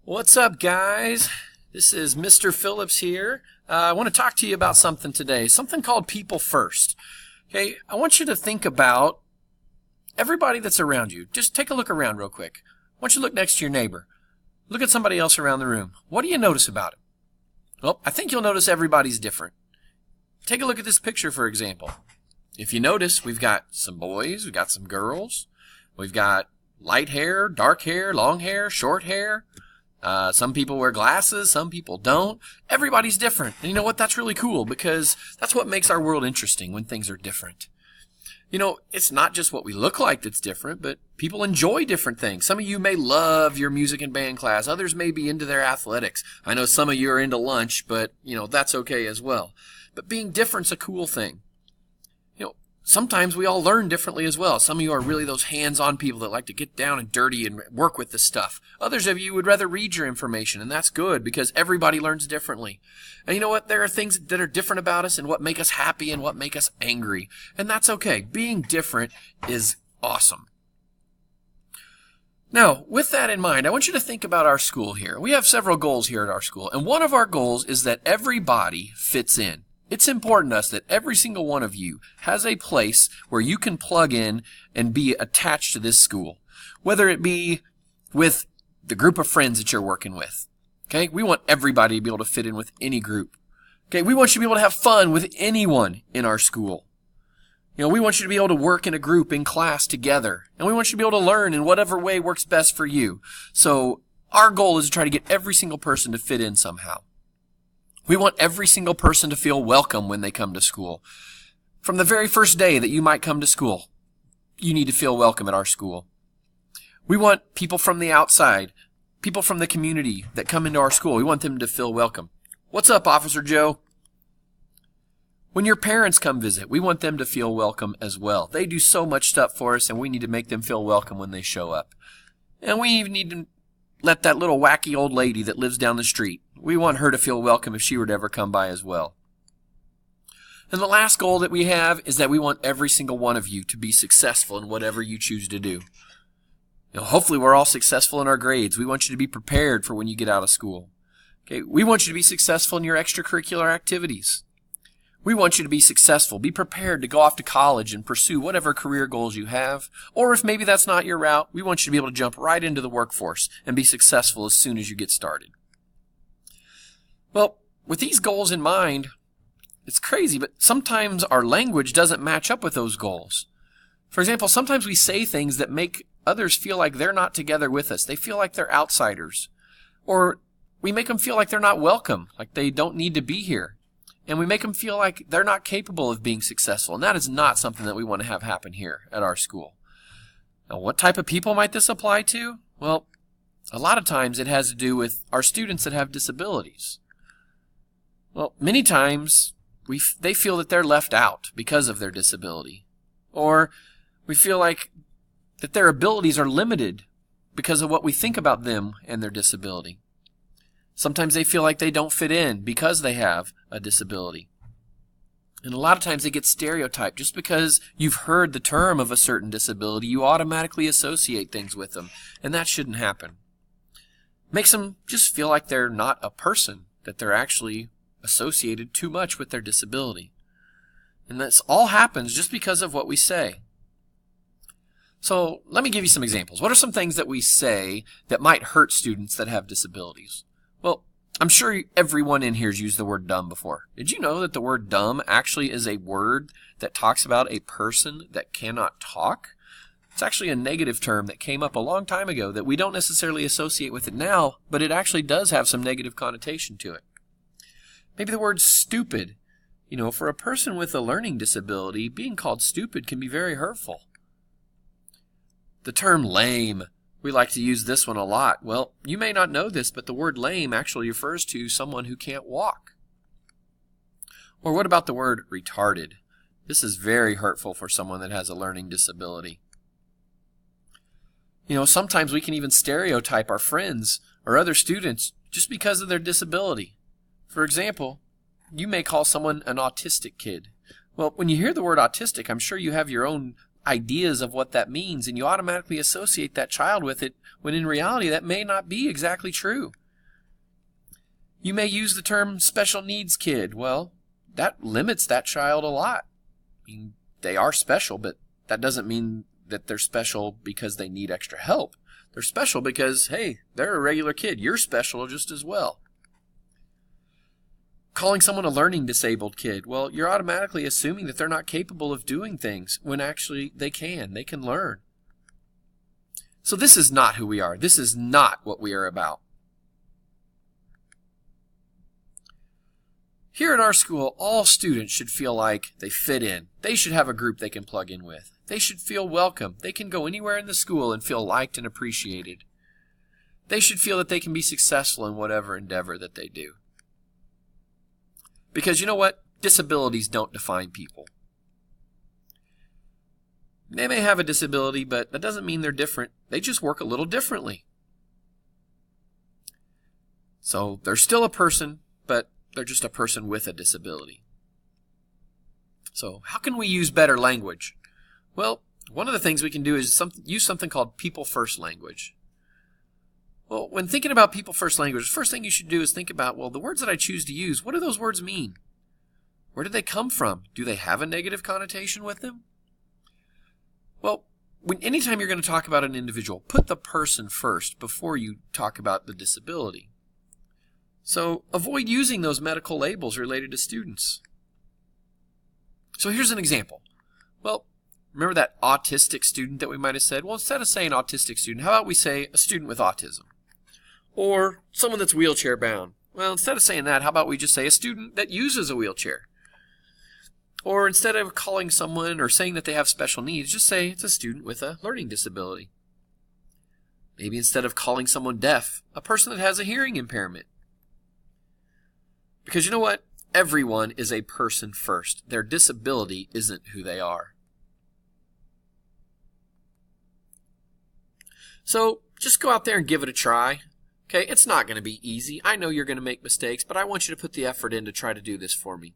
What's up, guys? This is Mr. Phillips here. I want to talk to you about something today, something called people first. Okay, I want you to think about everybody that's around you. Just take a look around real quick. I want you to look next to your neighbor. Look at somebody else around the room. What do you notice about it? Well, I think you'll notice everybody's different. Take a look at this picture, for example. If you notice, we've got some boys, we've got some girls, we've got light hair, dark hair, long hair, short hair. Some people wear glasses, some people don't. Everybody's different. And you know what? That's really cool because that's what makes our world interesting when things are different. You know, it's not just what we look like that's different, but people enjoy different things. Some of you may love your music and band class. Others may be into their athletics. I know some of you are into lunch, but, that's okay as well. But being different's a cool thing. Sometimes we all learn differently as well. Some of you are really those hands-on people that like to get down and dirty and work with this stuff. Others of you would rather read your information, and that's good because everybody learns differently. And you know what? There are things that are different about us and what make us happy and what make us angry. And that's okay. Being different is awesome. Now, with that in mind, I want you to think about our school here. We have several goals here at our school, and one of our goals is that everybody fits in. It's important to us that every single one of you has a place where you can plug in and be attached to this school, whether it be with the group of friends that you're working with. Okay? We want everybody to be able to fit in with any group. Okay? We want you to be able to have fun with anyone in our school. We want you to be able to work in a group in class together, and we want you to be able to learn in whatever way works best for you. So our goal is to try to get every single person to fit in somehow. We want every single person to feel welcome when they come to school. From the very first day that you might come to school, you need to feel welcome at our school. We want people from the outside, people from the community that come into our school. We want them to feel welcome. What's up, Officer Joe? When your parents come visit, we want them to feel welcome as well. They do so much stuff for us, and we need to make them feel welcome when they show up. And we even need to let that little wacky old lady that lives down the street, we want her to feel welcome if she were to ever come by as well. And the last goal that we have is that we want every single one of you to be successful in whatever you choose to do. Hopefully we're all successful in our grades. We want you to be prepared for when you get out of school. Okay, we want you to be successful in your extracurricular activities. We want you to be successful. Be prepared to go off to college and pursue whatever career goals you have. Or if maybe that's not your route, we want you to be able to jump right into the workforce and be successful as soon as you get started. Well, with these goals in mind, it's crazy, but sometimes our language doesn't match up with those goals. For example, sometimes we say things that make others feel like they're not together with us. They feel like they're outsiders. Or we make them feel like they're not welcome, like they don't need to be here. And we make them feel like they're not capable of being successful. And that is not something that we want to have happen here at our school. Now, what type of people might this apply to? Well, a lot of times it has to do with our students that have disabilities. Well, many times they feel that they're left out because of their disability. Or we feel like that their abilities are limited because of what we think about them and their disability. Sometimes they feel like they don't fit in because they have a disability. And a lot of times they get stereotyped. Just because you've heard the term of a certain disability, you automatically associate things with them. And that shouldn't happen. Makes them just feel like they're not a person, that they're actually associated too much with their disability. And this all happens just because of what we say. So let me give you some examples. What are some things that we say that might hurt students that have disabilities? Well, I'm sure everyone in here has used the word dumb before. Did you know that the word dumb actually is a word that talks about a person that cannot talk? It's actually a negative term that came up a long time ago that we don't necessarily associate with it now, but it actually does have some negative connotation to it. Maybe the word stupid. For a person with a learning disability, being called stupid can be very hurtful. The term lame. We like to use this one a lot. Well, you may not know this, but the word lame actually refers to someone who can't walk. Or what about the word retarded? This is very hurtful for someone that has a learning disability. Sometimes we can even stereotype our friends or other students just because of their disability. For example, you may call someone an autistic kid. Well, when you hear the word autistic, I'm sure you have your own ideas of what that means, and you automatically associate that child with it, when in reality that may not be exactly true. You may use the term special needs kid. Well, that limits that child a lot. I mean, they are special, but that doesn't mean that they're special because they need extra help. They're special because, hey, they're a regular kid. You're special just as well. Calling someone a learning disabled kid, well, you're automatically assuming that they're not capable of doing things when actually they can. They can learn. So this is not who we are. This is not what we are about. Here at our school, all students should feel like they fit in. They should have a group they can plug in with. They should feel welcome. They can go anywhere in the school and feel liked and appreciated. They should feel that they can be successful in whatever endeavor that they do. Because you know what? Disabilities don't define people. They may have a disability, but that doesn't mean they're different. They just work a little differently. So they're still a person, but they're just a person with a disability. So how can we use better language? Well, one of the things we can do is use something called people first language. Well, when thinking about people first language, the first thing you should do is think about, well, the words that I choose to use, what do those words mean? Where did they come from? Do they have a negative connotation with them? Well, anytime you're going to talk about an individual, put the person first before you talk about the disability. So avoid using those medical labels related to students. So here's an example. Well, remember that autistic student that we might have said? Well, instead of saying autistic student, how about we say a student with autism? Or someone that's wheelchair bound. Well, instead of saying that, how about we just say a student that uses a wheelchair? Or instead of calling someone or saying that they have special needs, just say it's a student with a learning disability. Maybe instead of calling someone deaf, a person that has a hearing impairment. Because you know what? Everyone is a person first. Their disability isn't who they are. So just go out there and give it a try. Okay, it's not going to be easy. I know you're going to make mistakes, but I want you to put the effort in to try to do this for me.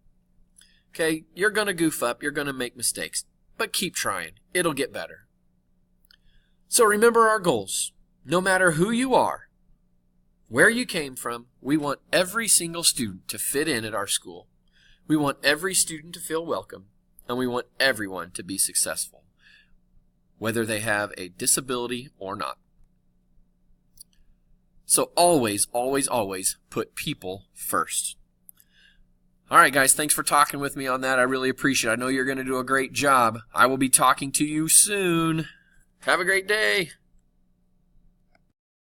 Okay, you're going to goof up. You're going to make mistakes, but keep trying. It'll get better. So remember our goals. No matter who you are, where you came from, we want every single student to fit in at our school. We want every student to feel welcome, and we want everyone to be successful, whether they have a disability or not. So always, always, always put people first. All right, guys, thanks for talking with me on that. I really appreciate it. I know you're going to do a great job. I will be talking to you soon. Have a great day.